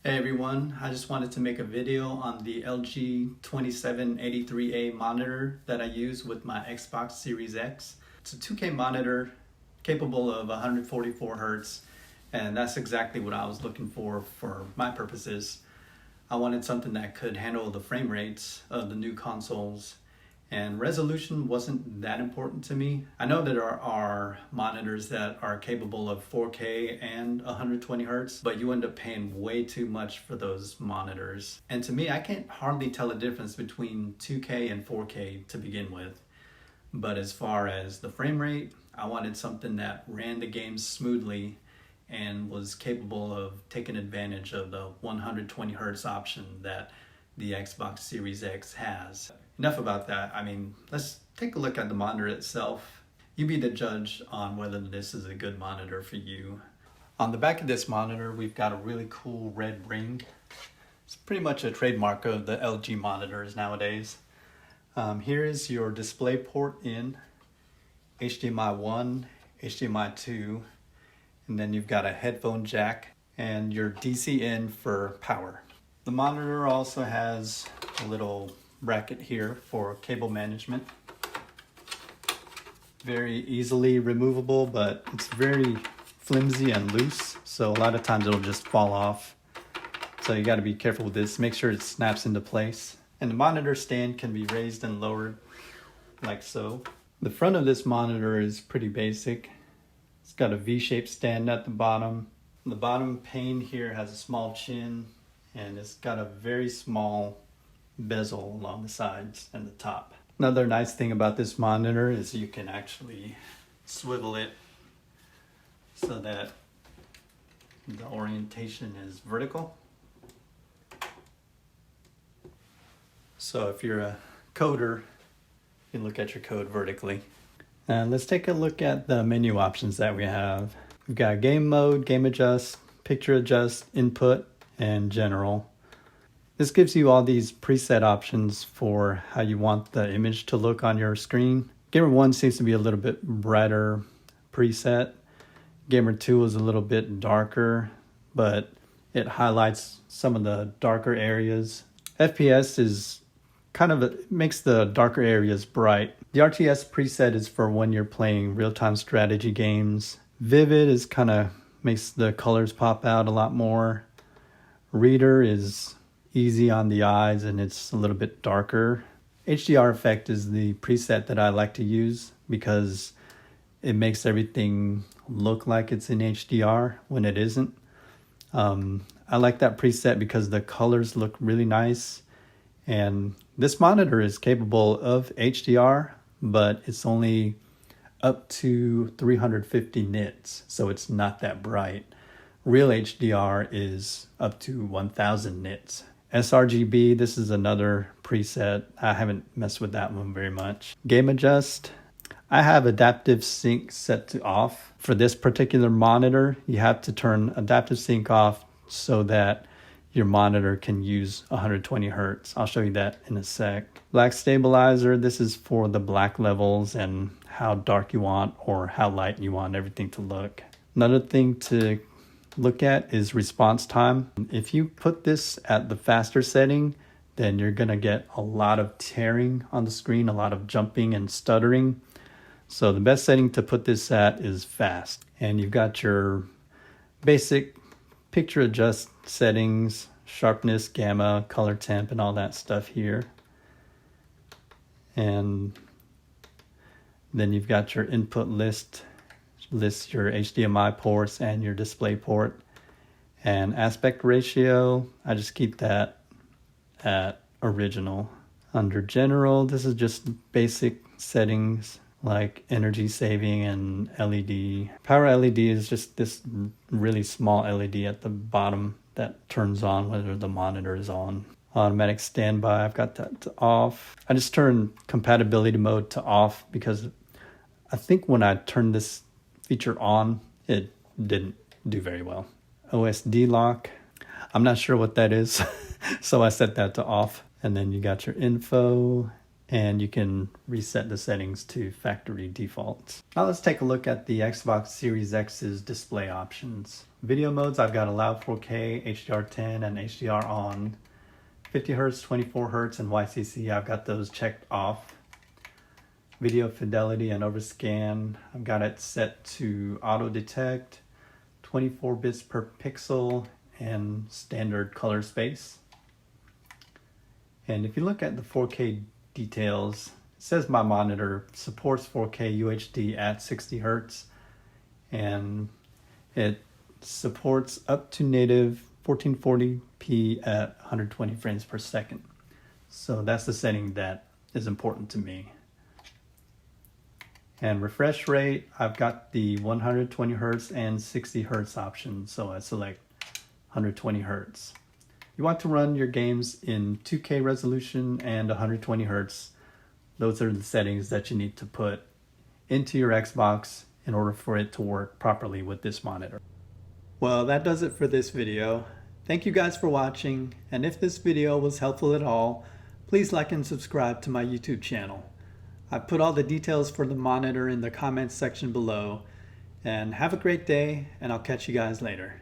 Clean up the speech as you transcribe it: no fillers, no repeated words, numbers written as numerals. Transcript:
Hey everyone, I just wanted to make a video on the LG 2783A monitor that I use with my Xbox Series X. It's a 2K monitor capable of 144 Hz, and that's exactly what I was looking for my purposes. I wanted something that could handle the frame rates of the new consoles, and resolution wasn't that important to me. I know that there are monitors that are capable of 4K and 120 Hz, but you end up paying way too much for those monitors. And to me, I can't hardly tell the difference between 2K and 4K to begin with. But as far as the frame rate, I wanted something that ran the games smoothly and was capable of taking advantage of the 120 Hz option that the Xbox Series X has. Enough about that. Let's take a look at the monitor itself. You be the judge on whether this is a good monitor for you. On the back of this monitor, we've got a really cool red ring. It's pretty much a trademark of the LG monitors nowadays. Here is your display port in, HDMI 1, HDMI 2, and then you've got a headphone jack and your DC in for power. The monitor also has a little bracket here for cable management. Very easily removable, but it's very flimsy and loose, so a lot of times it'll just fall off. So you got to be careful with this. Make sure it snaps into place. And the monitor stand can be raised and lowered like so. The front of this monitor is pretty basic. It's got a V-shaped stand at the bottom. The bottom pane here has a small chin, and it's got a very small bezel along the sides and the top. Another nice thing about this monitor is you can actually swivel it so that the orientation is vertical. So if you're a coder, you can look at your code vertically. And let's take a look at the menu options that we have. We've got game mode, game adjust, picture adjust, input, and general. This gives you all these preset options for how you want the image to look on your screen. Gamer 1 seems to be a little bit brighter preset. Gamer 2 is a little bit darker, but it highlights some of the darker areas. FPS is makes the darker areas bright. The RTS preset is for when you're playing real-time strategy games. Vivid is makes the colors pop out a lot more. Reader is easy on the eyes and it's a little bit darker. HDR effect is the preset that I like to use because it makes everything look like it's in HDR when it isn't. I like that preset because the colors look really nice, and this monitor is capable of HDR, but it's only up to 350 nits, so it's not that bright. Real HDR is up to 1000 nits. sRGB, this is another preset. I haven't messed with that one very much. Game adjust, I have adaptive sync set to off. For this particular monitor, you have to turn adaptive sync off so that your monitor can use 120 Hertz. I'll show you that in a sec. Black stabilizer, this is for the black levels and how dark you want or how light you want everything to look. Another thing to look at is response time. If you put this at the faster setting, then you're gonna get a lot of tearing on the screen, a lot of jumping and stuttering. So the best setting to put this at is fast. And you've got your basic picture adjust settings, sharpness, gamma, color temp, and all that stuff here. And then you've got your input list. Lists your HDMI ports and your display port. And aspect ratio, I just keep that at original. Under general, this is just basic settings like energy saving and LED. Power LED is just this really small LED at the bottom that turns on whether the monitor is on. Automatic standby, I've got that to off. I just turned compatibility mode to off because I think when I turned this feature on, it didn't do very well. OSD lock, I'm not sure what that is, so I set that to off. And then you got your info, and you can reset the settings to factory defaults. Now let's take a look at the Xbox Series X's display options. Video modes, I've got allowed 4K, HDR10, and HDR on. 50Hz, 24Hz, and YCC, I've got those checked off. Video fidelity and overscan, I've got it set to auto detect, 24 bits per pixel, and standard color space. And if you look at the 4K details, it says my monitor supports 4K UHD at 60 Hz, and it supports up to native 1440p at 120 frames per second. So that's the setting that is important to me. And refresh rate, I've got the 120 Hz and 60 Hz option, so I select 120 Hz. You want to run your games in 2K resolution and 120 Hz. Those are the settings that you need to put into your Xbox in order for it to work properly with this monitor. Well, that does it for this video. Thank you guys for watching, and if this video was helpful at all, please like and subscribe to my YouTube channel. I've put all the details for the monitor in the comments section below, and have a great day, and I'll catch you guys later.